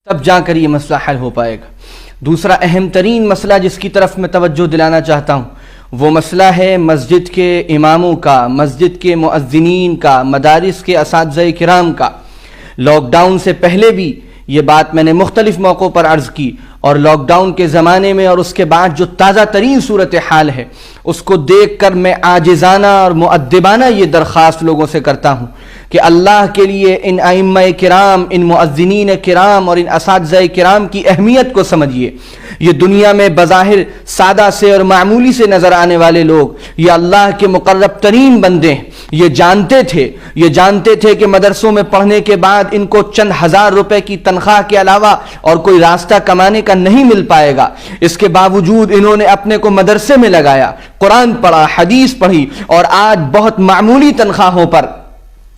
تب جا کر یہ مسئلہ حل ہو پائے گا۔ دوسرا اہم ترین مسئلہ جس کی طرف میں توجہ دلانا چاہتا ہوں وہ مسئلہ ہے مسجد کے اماموں کا، مسجد کے مؤذنین کا، مدارس کے اساتذہ کرام کا۔ لاک ڈاؤن سے پہلے بھی یہ بات میں نے مختلف موقعوں پر عرض کی، اور لاک ڈاؤن کے زمانے میں اور اس کے بعد جو تازہ ترین صورتحال ہے اس کو دیکھ کر میں عاجزانہ اور مؤدبانہ یہ درخواست لوگوں سے کرتا ہوں کہ اللہ کے لیے ان ائمہ کرام، ان مؤذنین کرام اور ان اساتذہ کرام کی اہمیت کو سمجھیے۔ یہ دنیا میں بظاہر سادہ سے اور معمولی سے نظر آنے والے لوگ یہ اللہ کے مقرب ترین بندے ہیں۔ یہ جانتے تھے کہ مدرسوں میں پڑھنے کے بعد ان کو چند ہزار روپے کی تنخواہ کے علاوہ اور کوئی راستہ کمانے کا نہیں مل پائے گا۔ اس کے باوجود انہوں نے اپنے کو مدرسے میں لگایا، قرآن پڑھا، حدیث پڑھی، اور آج بہت معمولی تنخواہوں پر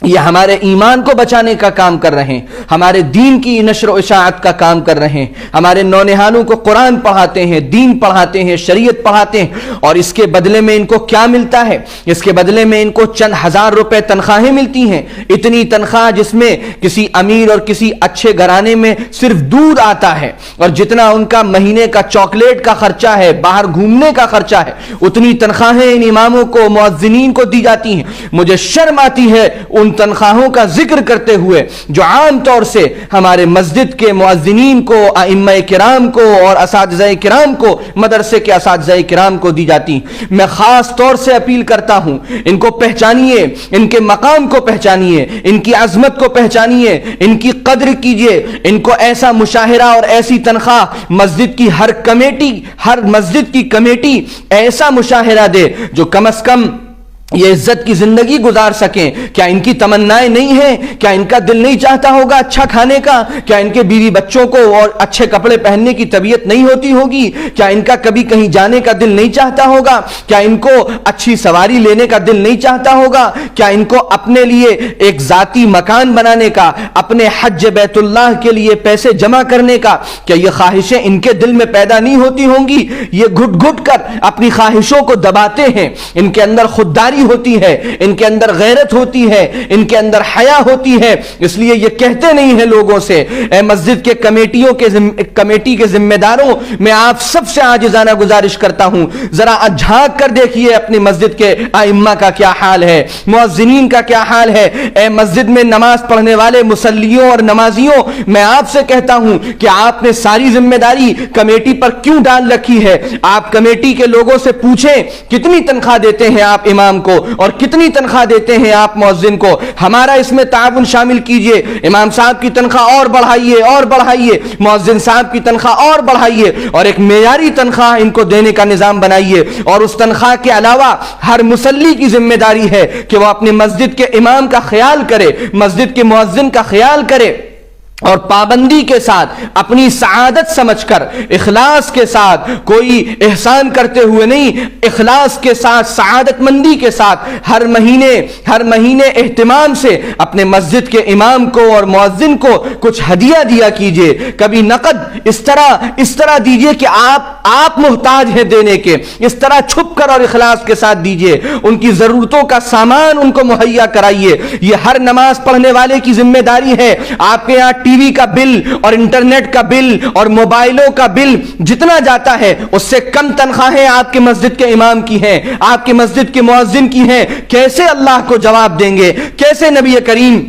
یہ ہمارے ایمان کو بچانے کا کام کر رہے ہیں، ہمارے دین کی نشر و اشاعت کا کام کر رہے ہیں، ہمارے نونہالوں کو قرآن پڑھاتے ہیں، دین پڑھاتے ہیں، شریعت پڑھاتے ہیں، اور اس کے بدلے میں ان کو کیا ملتا ہے؟ اس کے بدلے میں ان کو چند ہزار روپے تنخواہیں ملتی ہیں۔ اتنی تنخواہ جس میں کسی امیر اور کسی اچھے گھرانے میں صرف دودھ آتا ہے، اور جتنا ان کا مہینے کا چاکلیٹ کا خرچہ ہے، باہر گھومنے کا خرچہ ہے، اتنی تنخواہیں ان اماموں کو، مؤذنین کو دی جاتی ہیں۔ مجھے شرم آتی ہے ان تنخواہوں کا ذکر کرتے ہوئے جو عام طور سے ہمارے مسجد کے مؤذنین کو، ائمہ کرام کو اور اساتذہ کرام کو، مدرسے کے اساتذہ کرام کو دی جاتی ہیں۔ میں خاص طور سے اپیل کرتا ہوں، ان کو پہچانیے، ان کے مقام کو پہچانیے، ان کی عظمت کو پہچانیے، ان کی قدر کیجیے۔ ان کو ایسا مشاہرہ اور ایسی تنخواہ مسجد کی ہر مسجد کی کمیٹی ایسا مشاہرہ دے جو کم از کم یہ عزت کی زندگی گزار سکیں۔ کیا ان کی تمنائیں نہیں ہیں؟ کیا ان کا دل نہیں چاہتا ہوگا اچھا کھانے کا؟ کیا ان کے بیوی بچوں کو اور اچھے کپڑے پہننے کی طبیعت نہیں ہوتی ہوگی؟ کیا ان کا کبھی کہیں جانے کا دل نہیں چاہتا ہوگا؟ کیا ان کو اچھی سواری لینے کا دل نہیں چاہتا ہوگا؟ کیا ان کو اپنے لیے ایک ذاتی مکان بنانے کا، اپنے حج بیت اللہ کے لیے پیسے جمع کرنے کا، کیا یہ خواہشیں ان کے دل میں پیدا نہیں ہوتی ہوں گی؟ یہ گھٹ گھٹ کر اپنی خواہشوں کو دباتے ہیں۔ ان کے اندر خودداری ہوتی ہے، ان کے اندر غیرت ہوتی ہے، ان کے اندر حیا ہوتی ہے، اس لیے یہ کہتے نہیں ہیں لوگوں سے۔ اے مسجد کے کمیٹی کے ذمہ داروں، میں آپ سب سے عاجزانہ گزارش کرتا ہوں، ذرا جھانک کر دیکھیے اپنی مسجد کے ائمہ کا کیا حال ہے، مؤذنین کا کیا حال ہے۔ اے مسجد میں نماز پڑھنے والے مصلیوں اور نمازیوں، میں آپ سے کہتا ہوں کہ آپ نے ساری ذمہ داری کمیٹی پر کیوں ڈال رکھی ہے؟ آپ کمیٹی کے لوگوں سے پوچھیں کتنی تنخواہ دیتے ہیں آپ امام کو اور کتنی تنخواہ دیتے ہیں آپ مؤذن کو۔ ہمارا اس میں تعاون شامل کیجئے، امام صاحب کی تنخواہ اور بڑھائیے، مؤذن صاحب کی تنخواہ اور بڑھائیے، اور ایک معیاری تنخواہ ان کو دینے کا نظام بنائیے۔ اور اس تنخواہ کے علاوہ ہر مصلی کی ذمہ داری ہے کہ وہ اپنے مسجد کے امام کا خیال کرے، مسجد کے مؤذن کا خیال کرے، اور پابندی کے ساتھ اپنی سعادت سمجھ کر، اخلاص کے ساتھ، کوئی احسان کرتے ہوئے نہیں، اخلاص کے ساتھ، سعادت مندی کے ساتھ ہر مہینے اہتمام سے اپنے مسجد کے امام کو اور مؤذن کو کچھ ہدیہ دیا کیجئے۔ کبھی نقد اس طرح دیجئے کہ آپ محتاج ہیں دینے کے، اس طرح چھپ کر اور اخلاص کے ساتھ دیجئے۔ ان کی ضرورتوں کا سامان ان کو مہیا کرائیے۔ یہ ہر نماز پڑھنے والے کی ذمہ داری ہے۔ آپ کے یہاں ٹی وی کا بل اور انٹرنیٹ کا بل اور موبائلوں کا بل جتنا جاتا ہے اس سے کم تنخواہیں آپ کے مسجد کے امام کی ہیں، آپ کے مسجد کے مؤذن کی ہیں۔ کیسے اللہ کو جواب دیں گے؟ کیسے نبی کریم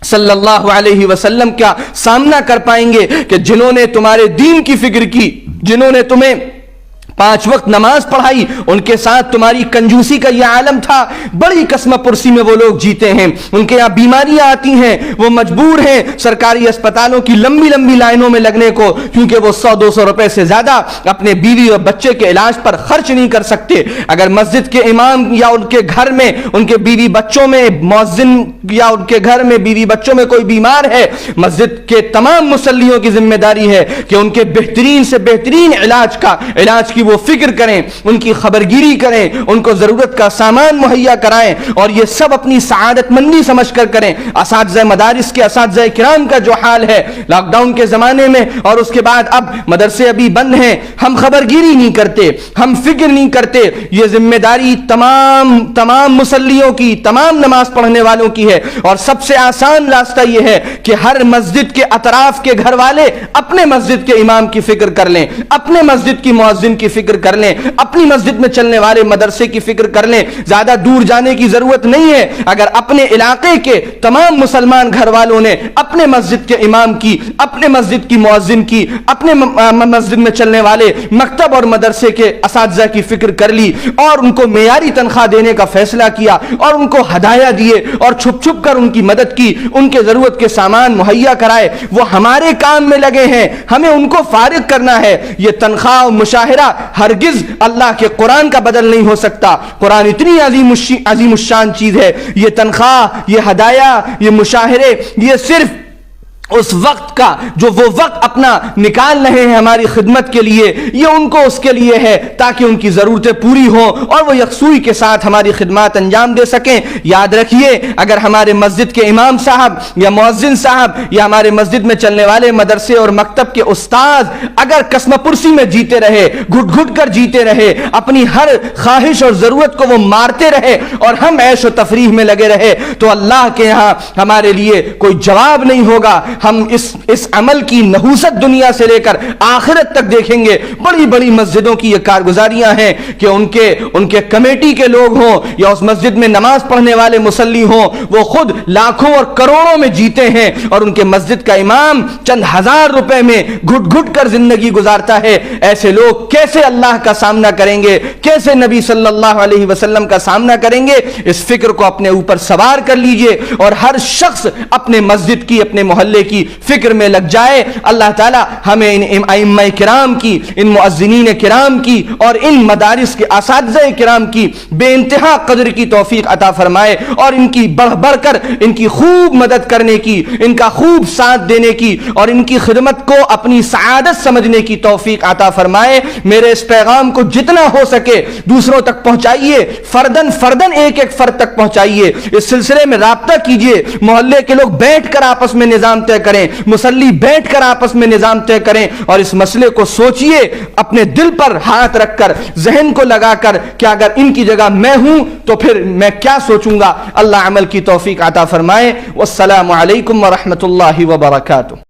صلی اللہ علیہ وسلم کا سامنا کر پائیں گے کہ جنہوں نے تمہارے دین کی فکر کی، جنہوں نے تمہیں 5 وقت نماز پڑھائی، ان کے ساتھ تمہاری کنجوسی کا یہ عالم تھا؟ بڑی قسمہ پرسی میں وہ لوگ جیتے ہیں، ان کے یہاں بیماریاں آتی ہیں، وہ مجبور ہیں سرکاری اسپتالوں کی لمبی لائنوں میں لگنے کو، کیونکہ وہ 100-200 روپے سے زیادہ اپنے بیوی اور بچے کے علاج پر خرچ نہیں کر سکتے۔ اگر مسجد کے امام یا ان کے گھر میں، ان کے بیوی بچوں میں، مؤذن یا ان کے گھر میں بیوی بچوں میں کوئی بیمار ہے، مسجد کے تمام مصلیوں کی ذمہ داری ہے کہ ان کے بہترین سے بہترین علاج کی وہ فکر کریں، ان کی خبرگیری کریں، ان کو ضرورت کا سامان مہیا کرائیں، اور یہ سب اپنی سعادت مندی سمجھ کر کریں۔ اساتذہ مدارس کے اساتذہ کرام کا جو حال ہے لاک ڈاؤن کے زمانے میں، اور اس کے بعد اب مدرسے ابھی بند ہیں، ہم خبرگیری نہیں کرتے، ہم فکر نہیں کرتے، یہ ذمہ داری تمام مصلیوں کی، تمام نماز پڑھنے والوں کی ہے۔ اور سب سے آسان راستہ یہ ہے کہ ہر مسجد کے اطراف کے گھر والے اپنے مسجد کے امام کی فکر کر لیں، اپنے مسجد کی مؤذن کی فکر کر لیں، اپنی مسجد میں چلنے والے مدرسے کی فکر کر لیں۔ زیادہ دور جانے کی ضرورت نہیں ہے، اگر اپنے علاقے کے تمام مسلمان گھر والوں نے اپنے مسجد کے امام کی، اپنے مسجد کی مؤذن کی، اپنے مسجد میں چلنے والے مکتب اور مدرسے کے اساتذہ کی فکر کر لی، اور ان کو معیاری تنخواہ دینے کا فیصلہ کیا، اور ان کو ہدایہ دیے، اور چھپ چھپ کر ان کی مدد کی، ان کے ضرورت کے سامان مہیا کرائے، وہ ہمارے کام میں لگے ہیں، ہمیں ان کو فارغ کرنا ہے۔ یہ تنخواہ و مشاہرہ ہرگز اللہ کے قرآن کا بدل نہیں ہو سکتا۔ قرآن اتنی عظیم الشان چیز ہے، یہ تنخواہ، یہ ہدایہ، یہ مشاہرے، یہ صرف اس وقت کا جو وہ وقت اپنا نکال رہے ہیں ہماری خدمت کے لیے، یہ ان کو اس کے لیے ہے تاکہ ان کی ضرورتیں پوری ہوں اور وہ یکسوئی کے ساتھ ہماری خدمات انجام دے سکیں۔ یاد رکھیے، اگر ہمارے مسجد کے امام صاحب یا مؤذن صاحب یا ہمارے مسجد میں چلنے والے مدرسے اور مکتب کے استاذ اگر قسم پرسی میں جیتے رہے، گھٹ گھٹ کر جیتے رہے، اپنی ہر خواہش اور ضرورت کو وہ مارتے رہے، اور ہم عیش و تفریح میں لگے رہے، تو اللہ کے ہاں ہمارے لیے کوئی جواب نہیں ہوگا۔ ہم اس عمل کی نحوست دنیا سے لے کر آخرت تک دیکھیں گے۔ بڑی بڑی مسجدوں کی یہ کارگزاریاں ہیں کہ ان کے کمیٹی کے لوگ ہوں یا اس مسجد میں نماز پڑھنے والے مصلی ہوں، وہ خود لاکھوں اور کروڑوں میں جیتے ہیں، اور ان کے مسجد کا امام چند ہزار روپے میں گھٹ گھٹ کر زندگی گزارتا ہے۔ ایسے لوگ کیسے اللہ کا سامنا کریں گے، کیسے نبی صلی اللہ علیہ وسلم کا سامنا کریں گے؟ اس فکر کو اپنے اوپر سوار کر لیجئے، اور ہر شخص اپنے مسجد کی، اپنے محلے کی فکر میں لگ جائے۔ اللہ تعالی ہمیں ان ائمہ کرام کی، ان مؤذنین کرام کی، اور ان مدارس کے اساتذہ کرام کی بے انتہا قدر کی توفیق عطا فرمائے، اور ان کی بڑھ بڑھ کر ان کی خوب مدد کرنے کی، ان کا خوب ساتھ دینے کی، اور ان کی خدمت کو اپنی سعادت سمجھنے کی توفیق عطا فرمائے۔ میرے اس پیغام کو جتنا ہو سکے دوسروں تک پہنچائیے، فردن فردن ایک ایک فرد تک پہنچائیے۔ اس سلسلے میں رابطہ کیجئے، محلے کے لوگ بیٹھ کر آپس میں نظام طے کریں، مصلی بیٹھ کر آپس میں نظام طے کریں، اور اس مسئلے کو سوچئے، اپنے دل پر ہاتھ رکھ کر، ذہن کو لگا کر کہ اگر ان کی جگہ میں ہوں تو پھر میں کیا سوچوں گا۔ اللہ عمل کی توفیق عطا فرمائے۔ والسلام علیکم ورحمۃ اللہ وبرکاتہ۔